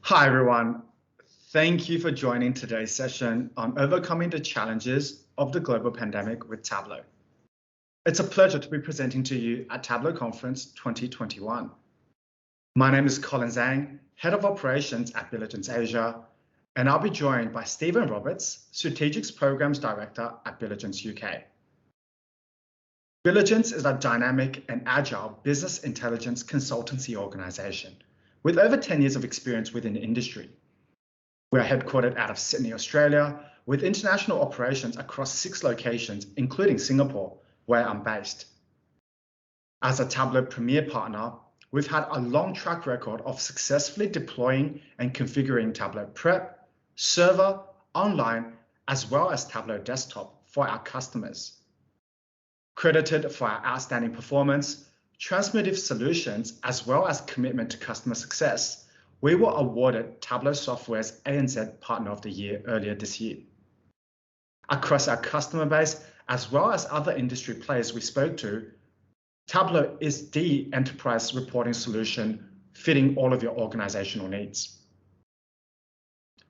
Hi, everyone. Thank you for joining today's session on overcoming the challenges of the global pandemic with Tableau. It's a pleasure to be presenting to you at Tableau Conference 2021. My name is Colin Zhang, Head of Operations at Billigence Asia, and I'll be joined by Stephen Roberts, Strategic Programs Director at Billigence UK. Billigence is a dynamic and agile business intelligence consultancy organization with over 10 years of experience within the industry. We are headquartered out of Sydney, Australia, with international operations across 6 locations, including Singapore, where I'm based. As a Tableau Premiere Partner, we've had a long track record of successfully deploying and configuring Tableau Prep, Server, Online, as well as Tableau Desktop for our customers. Credited for our outstanding performance, transformative solutions, as well as commitment to customer success, we were awarded Tableau Software's ANZ Partner of the Year earlier this year. Across our customer base, as well as other industry players we spoke to, Tableau is the enterprise reporting solution fitting all of your organizational needs.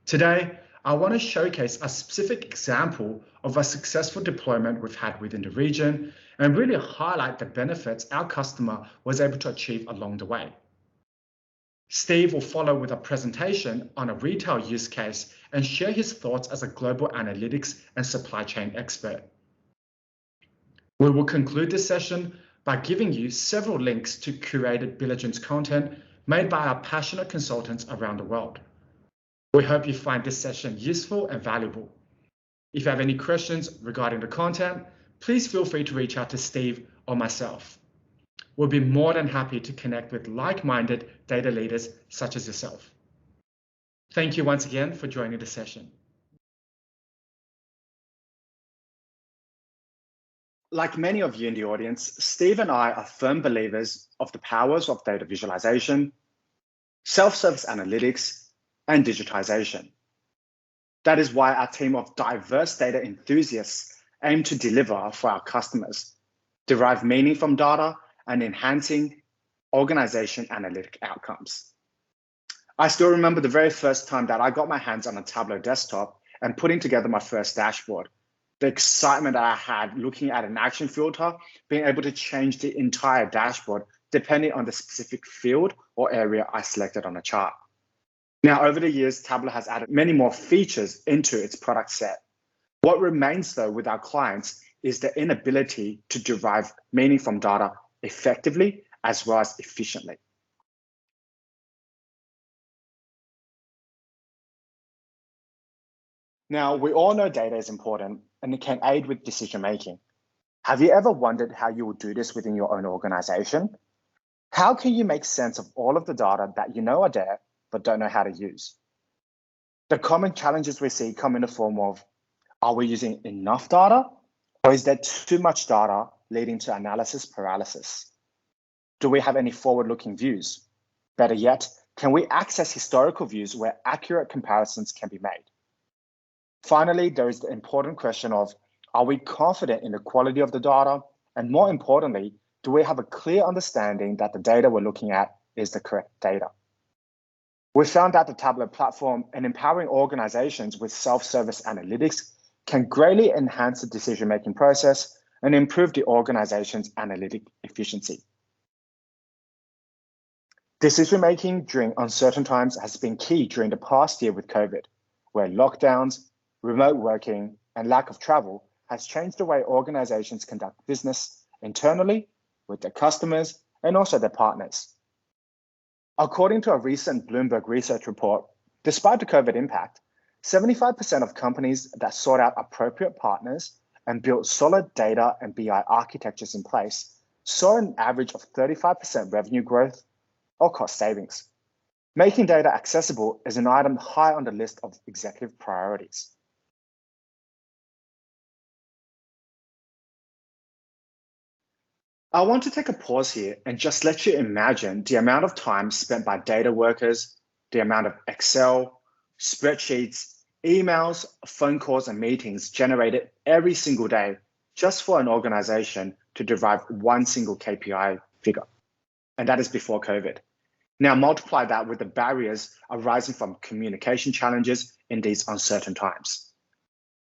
Today, I want to showcase a specific example of a successful deployment we've had within the region and really highlight the benefits our customer was able to achieve along the way. Steve will follow with a presentation on a retail use case and share his thoughts as a global analytics and supply chain expert. We will conclude this session by giving you several links to curated Billigence content made by our passionate consultants around the world. We hope you find this session useful and valuable. If you have any questions regarding the content, please feel free to reach out to Steve or myself. We'll be more than happy to connect with like-minded data leaders such as yourself. Thank you once again for joining the session. Like many of you in the audience, Steve and I are firm believers of the powers of data visualization, self-service analytics, and digitization. That is why our team of diverse data enthusiasts aim to deliver for our customers, derive meaning from data, and enhancing organization analytic outcomes. I still remember the very first time that I got my hands on a Tableau desktop and putting together my first dashboard. The excitement that I had looking at an action filter, being able to change the entire dashboard depending on the specific field or area I selected on a chart. Now, over the years, Tableau has added many more features into its product set. What remains, though, with our clients is the inability to derive meaning from data effectively as well as efficiently. Now, we all know data is important and it can aid with decision making. Have you ever wondered how you would do this within your own organization? How can you make sense of all of the data that you know are there but don't know how to use? The common challenges we see come in the form of, are we using enough data, or is there too much data leading to analysis paralysis? Do we have any forward-looking views? Better yet, can we access historical views where accurate comparisons can be made? Finally, there is the important question of, are we confident in the quality of the data? And more importantly, do we have a clear understanding that the data we're looking at is the correct data? We found that the Tableau platform and empowering organizations with self-service analytics can greatly enhance the decision-making process and improve the organization's analytic efficiency. Decision-making during uncertain times has been key during the past year with COVID, where lockdowns, remote working, and lack of travel has changed the way organizations conduct business internally with their customers and also their partners. According to a recent Bloomberg research report, despite the COVID impact, 75% of companies that sought out appropriate partners and built solid data and BI architectures in place saw an average of 35% revenue growth or cost savings. Making data accessible is an item high on the list of executive priorities. I want to take a pause here and just let you imagine the amount of time spent by data workers, the amount of Excel, spreadsheets, emails, phone calls, and meetings generated every single day just for an organization to derive one single KPI figure. And that is before COVID. Now multiply that with the barriers arising from communication challenges in these uncertain times.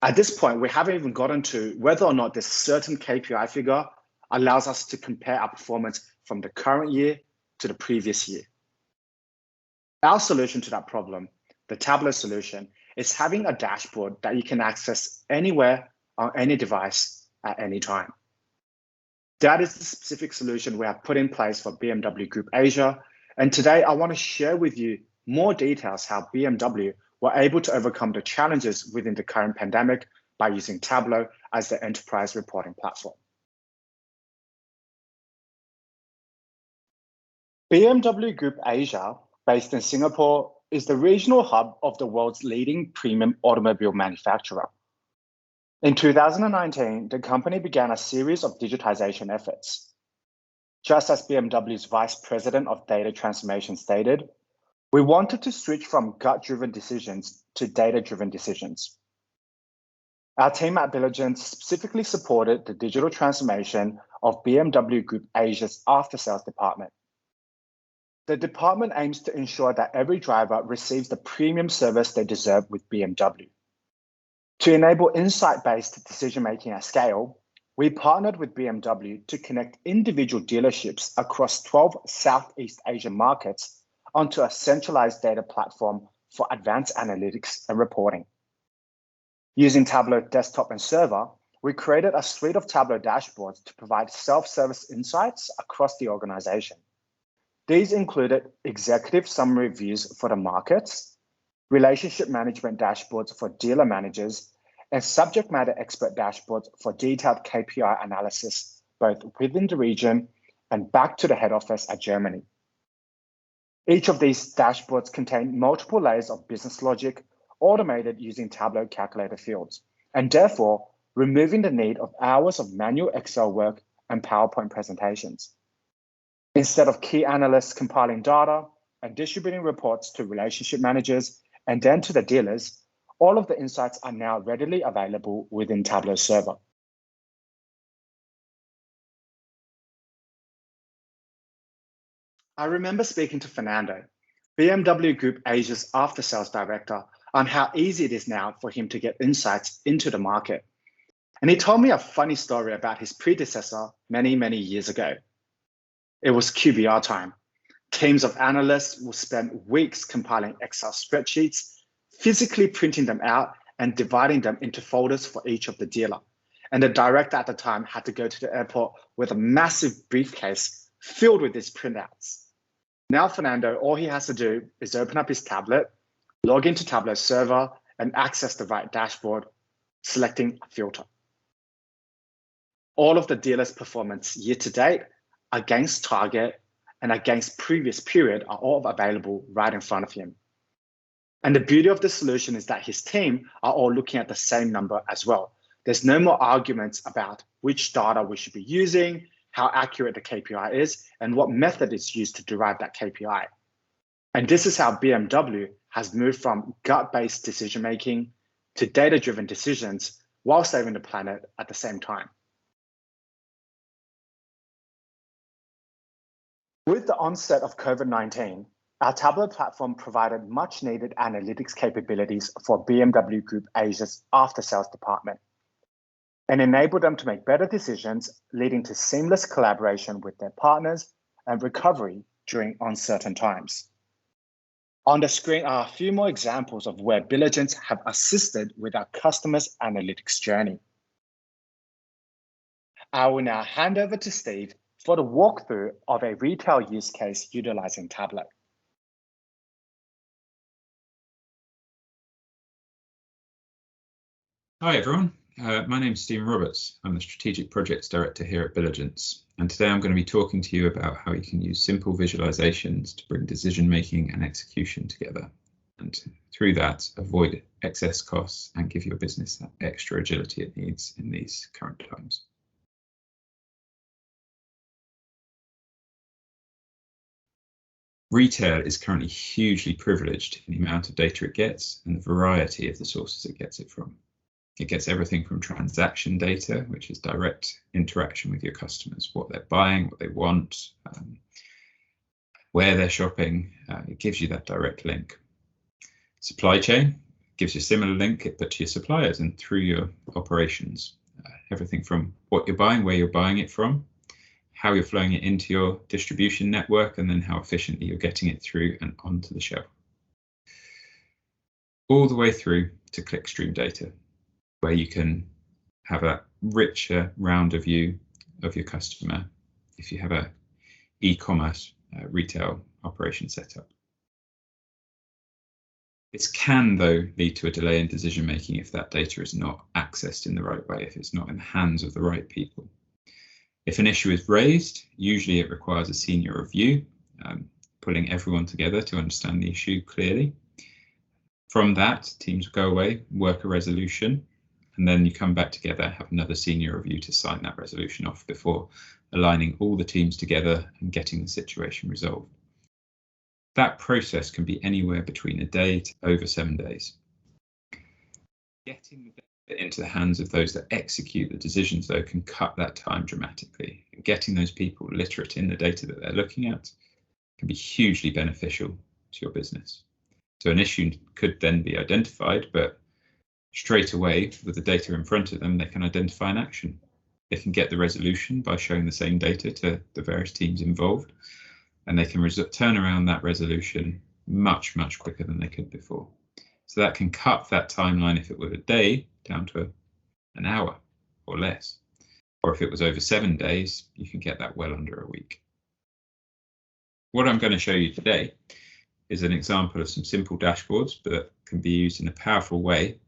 At this point, we haven't even gotten to whether or not this certain KPI figure allows us to compare our performance from the current year to the previous year. Our solution to that problem, the Tableau solution, is having a dashboard that you can access anywhere on any device at any time. That is the specific solution we have put in place for BMW Group Asia. And today I want to share with you more details how BMW were able to overcome the challenges within the current pandemic by using Tableau as their enterprise reporting platform. BMW Group Asia, based in Singapore, is the regional hub of the world's leading premium automobile manufacturer. In 2019, the company began a series of digitization efforts. Just as BMW's Vice President of Data Transformation stated, we wanted to switch from gut-driven decisions to data-driven decisions. Our team at Billigence specifically supported the digital transformation of BMW Group Asia's after-sales department. The department aims to ensure that every driver receives the premium service they deserve with BMW. To enable insight-based decision-making at scale, we partnered with BMW to connect individual dealerships across 12 Southeast Asian markets onto a centralized data platform for advanced analytics and reporting. Using Tableau Desktop and Server, we created a suite of Tableau dashboards to provide self-service insights across the organization. These included executive summary views for the markets, relationship management dashboards for dealer managers, and subject matter expert dashboards for detailed KPI analysis, both within the region and back to the head office at Germany. Each of these dashboards contain multiple layers of business logic automated using Tableau calculator fields, and therefore removing the need of hours of manual Excel work and PowerPoint presentations. Instead of key analysts compiling data and distributing reports to relationship managers and then to the dealers, all of the insights are now readily available within Tableau Server. I remember speaking to Fernando, BMW Group Asia's after-sales director, on how easy it is now for him to get insights into the market. And he told me a funny story about his predecessor many, many years ago. It was QBR time. Teams of analysts will spend weeks compiling Excel spreadsheets, physically printing them out and dividing them into folders for each of the dealer. And the director at the time had to go to the airport with a massive briefcase filled with these printouts. Now Fernando, all he has to do is open up his tablet, log into Tableau Server, and access the right dashboard, selecting a filter. All of the dealer's performance year to date, against target, and against previous period are all available right in front of him. And the beauty of the solution is that his team are all looking at the same number as well. There's no more arguments about which data we should be using, how accurate the KPI is, and what method is used to derive that KPI. And this is how BMW has moved from gut-based decision-making to data-driven decisions while saving the planet at the same time. With the onset of COVID-19, our Tableau platform provided much-needed analytics capabilities for BMW Group Asia's after-sales department and enabled them to make better decisions, leading to seamless collaboration with their partners and recovery during uncertain times. On the screen are a few more examples of where Billigence have assisted with our customers' analytics journey. I will now hand over to Steve for the walkthrough of a retail use case utilizing Tableau. Hi everyone, my name is Stephen Roberts. I'm the Strategic Projects Director here at Billigence, and today I'm going to be talking to you about how you can use simple visualizations to bring decision making and execution together, and through that avoid excess costs and give your business that extra agility it needs in these current times. Retail is currently hugely privileged in the amount of data it gets and the variety of the sources it gets it from. It gets everything from transaction data, which is direct interaction with your customers, what they're buying, what they want, where they're shopping. It gives you that direct link. Supply chain gives you a similar link, but to your suppliers and through your operations. Everything from what you're buying, where you're buying it from, how you're flowing it into your distribution network, and then how efficiently you're getting it through and onto the shelf. All the way through to clickstream data, where you can have a richer, rounder view of your customer if you have a e-commerce retail operation setup. This can, though, lead to a delay in decision making if that data is not accessed in the right way, if it's not in the hands of the right people. If an issue is raised, usually it requires a senior review, pulling everyone together to understand the issue clearly. From that, teams go away, work a resolution, and then you come back together, have another senior review to sign that resolution off before aligning all the teams together and getting the situation resolved. That process can be anywhere between a day to over 7 days. Getting the data into the hands of those that execute the decisions, though, can cut that time dramatically. And getting those people literate in the data that they're looking at can be hugely beneficial to your business. So an issue could then be identified, but straight away with the data in front of them, they can identify an action. They can get the resolution by showing the same data to the various teams involved, and they can turn around that resolution much, much quicker than they could before. So that can cut that timeline, if it were a day, down to an hour or less. Or if it was over 7 days, you can get that well under a week. What I'm going to show you today is an example of some simple dashboards that can be used in a powerful way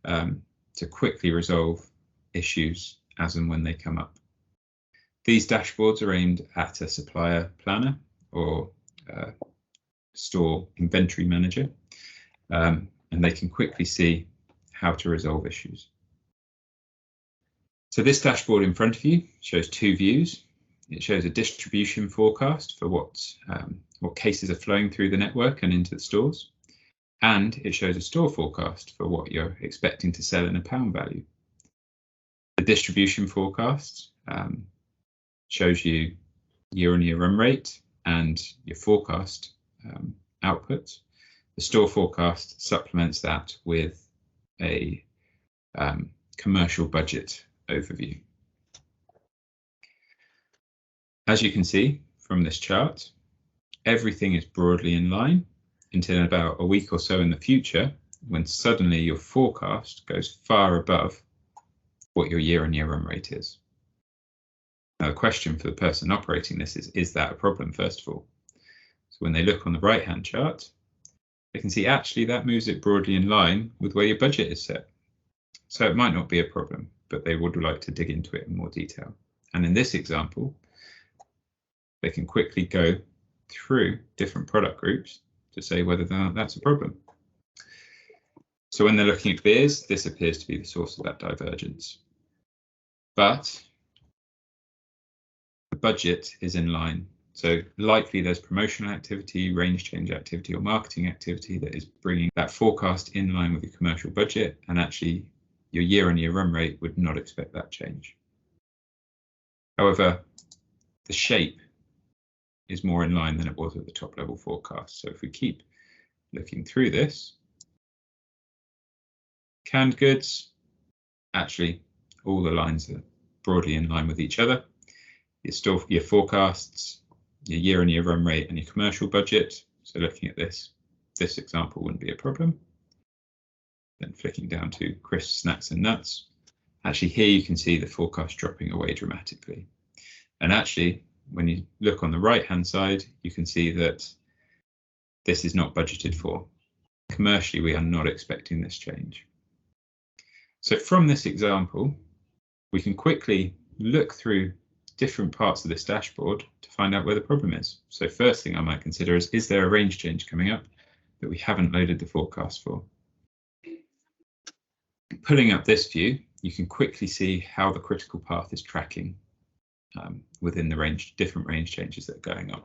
to quickly resolve issues as and when they come up. These dashboards are aimed at a supplier planner or store inventory manager, and they can quickly see how to resolve issues. So this dashboard in front of you shows two views. It shows a distribution forecast for what cases are flowing through the network and into the stores, and it shows a store forecast for what you're expecting to sell in a pound value. The distribution forecast shows you year-on-year run rate and your forecast output. The store forecast supplements that with a commercial budget overview. As you can see from this chart, everything is broadly in line until about a week or so in the future, when suddenly your forecast goes far above what your year-on-year run rate is. Now, the question for the person operating this is that a problem, first of all? So when they look on the right-hand chart, they can see actually that moves it broadly in line with where your budget is set. So it might not be a problem, but they would like to dig into it in more detail. And in this example, they can quickly go through different product groups to say whether or not that's a problem. So when they're looking at beers, this appears to be the source of that divergence. But the budget is in line. So likely there's promotional activity, range change activity, or marketing activity that is bringing that forecast in line with your commercial budget, and actually your year-on-year run rate would not expect that change. However, the shape is more in line than it was at the top level forecast. So if we keep looking through this, canned goods, actually all the lines are broadly in line with each other. Your forecasts, your year-on-year run rate, and your commercial budget. So looking at this example wouldn't be a problem. Then flicking down to crisps, snacks and nuts. Actually here you can see the forecast dropping away dramatically. And actually, when you look on the right-hand side, you can see that this is not budgeted for. Commercially, we are not expecting this change. So from this example, we can quickly look through different parts of this dashboard to find out where the problem is. So first thing I might consider is there a range change coming up that we haven't loaded the forecast for? Pulling up this view, you can quickly see how the critical path is tracking within the different range changes that are going on.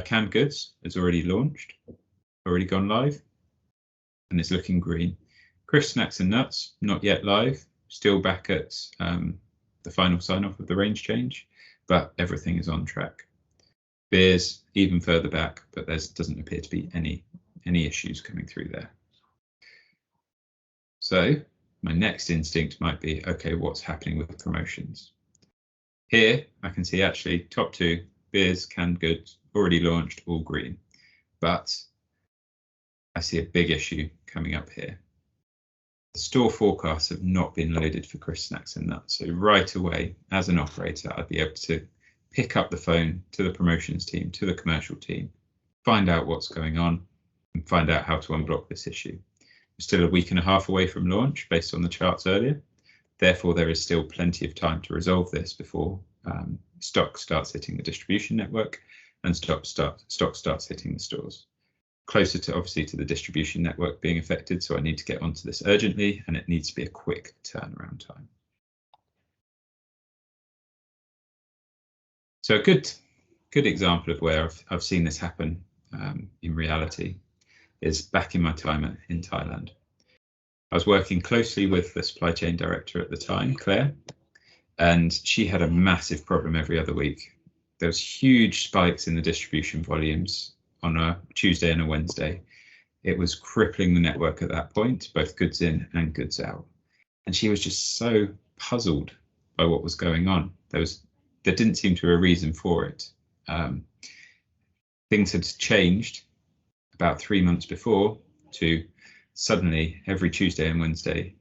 Canned goods has already launched, already gone live, and it's looking green. Crisps, snacks and nuts, not yet live, still back at the final sign off of the range change, but everything is on track. Beers even further back, but there doesn't appear to be any issues coming through there. So my next instinct might be, okay, what's happening with promotions? Here I can see actually top 2, beers, canned goods, already launched, all green. But I see a big issue coming up here. The store forecasts have not been loaded for crisp snacks and nuts. So right away, as an operator, I'd be able to pick up the phone to the promotions team, to the commercial team, find out what's going on and find out how to unblock this issue. We're still a week and a half away from launch based on the charts earlier. Therefore, there is still plenty of time to resolve this before stock starts hitting the distribution network and stock starts hitting the stores. Closer to obviously to the distribution network being affected, so I need to get onto this urgently, and it needs to be a quick turnaround time. So a good example of where I've seen this happen in reality is back in my time in Thailand. I was working closely with the supply chain director at the time, Claire, and she had a massive problem every other week. There was huge spikes in the distribution volumes on a Tuesday and a Wednesday. It was crippling the network at that point, both goods in and goods out. And she was just so puzzled by what was going on. There didn't seem to be a reason for it. Things had changed about 3 months before to suddenly every Tuesday and Wednesday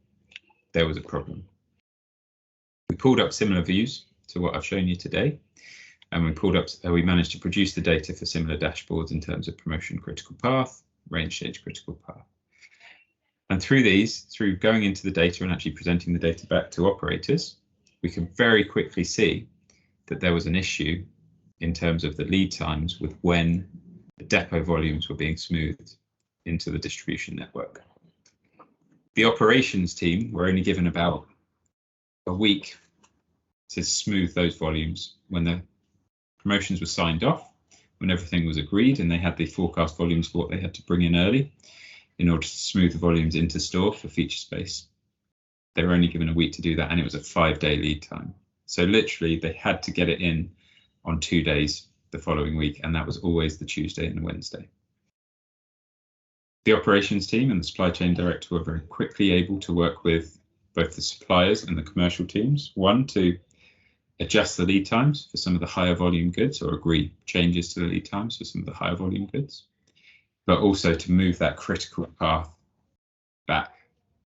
there was a problem. We pulled up similar views to what I've shown you today, and we managed to produce the data for similar dashboards in terms of promotion critical path, range change critical path. And through going into the data and actually presenting the data back to operators, we could very quickly see that there was an issue in terms of the lead times with when the depot volumes were being smoothed into the distribution network. The operations team were only given about a week to smooth those volumes when the promotions were signed off, when everything was agreed and they had the forecast volumes for what they had to bring in early in order to smooth the volumes into store for feature space. They were only given a week to do that, and it was a 5-day lead time. So literally they had to get it in on 2 days the following week, and that was always the Tuesday and the Wednesday. The operations team and the supply chain director were very quickly able to work with both the suppliers and the commercial teams, one, to adjust the lead times for some of the higher volume goods or agree changes to the lead times for some of the higher volume goods, but also to move that critical path back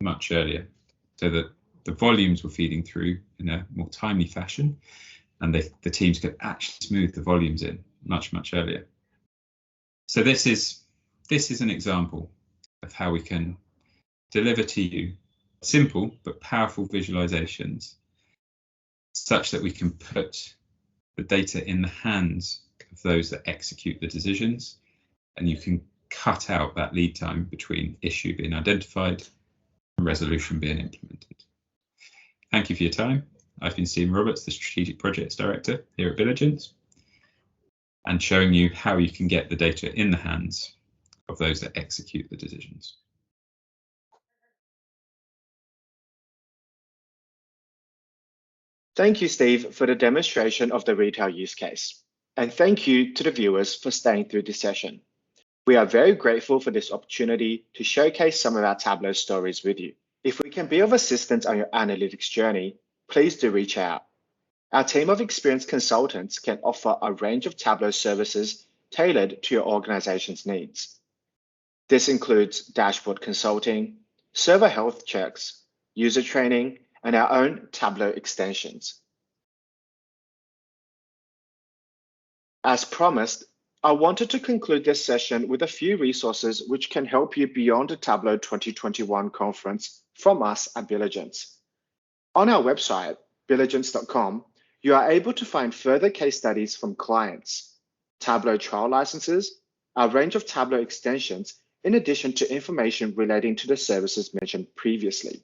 much earlier so that the volumes were feeding through in a more timely fashion, and the teams could actually smooth the volumes in much earlier. So this is an example of how we can deliver to you simple but powerful visualizations such that we can put the data in the hands of those that execute the decisions, and you can cut out that lead time between issue being identified and resolution being implemented. Thank you for your time. I've been Stephen Roberts, the Strategic Projects Director here at Billigence, and showing you how you can get the data in the hands of those that execute the decisions. Thank you, Steve, for the demonstration of the retail use case. And thank you to the viewers for staying through this session. We are very grateful for this opportunity to showcase some of our Tableau stories with you. If we can be of assistance on your analytics journey, please do reach out. Our team of experienced consultants can offer a range of Tableau services tailored to your organization's needs. This includes dashboard consulting, server health checks, user training, and our own Tableau extensions. As promised, I wanted to conclude this session with a few resources which can help you beyond the Tableau 2021 conference from us at Billigence. On our website, billigence.com, you are able to find further case studies from clients, Tableau trial licenses, our range of Tableau extensions, in addition to information relating to the services mentioned previously.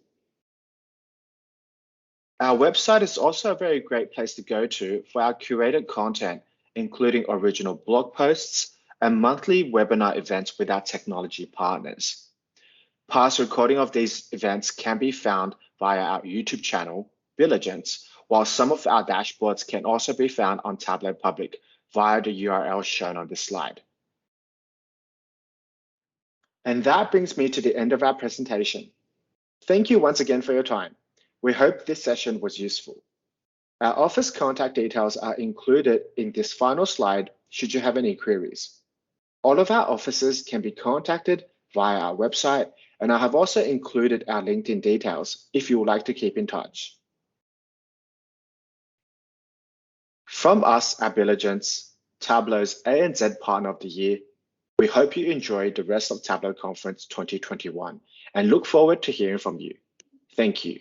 Our website is also a very great place to go to for our curated content, including original blog posts and monthly webinar events with our technology partners. Past recording of these events can be found via our YouTube channel, Billigence, while some of our dashboards can also be found on Tableau Public via the URL shown on this slide. And that brings me to the end of our presentation. Thank you once again for your time. We hope this session was useful. Our office contact details are included in this final slide should you have any queries. All of our offices can be contacted via our website, and I have also included our LinkedIn details if you would like to keep in touch. From us at Billigence, Tableau's ANZ Partner of the Year, we hope you enjoy the rest of Tableau Conference 2021 and look forward to hearing from you. Thank you.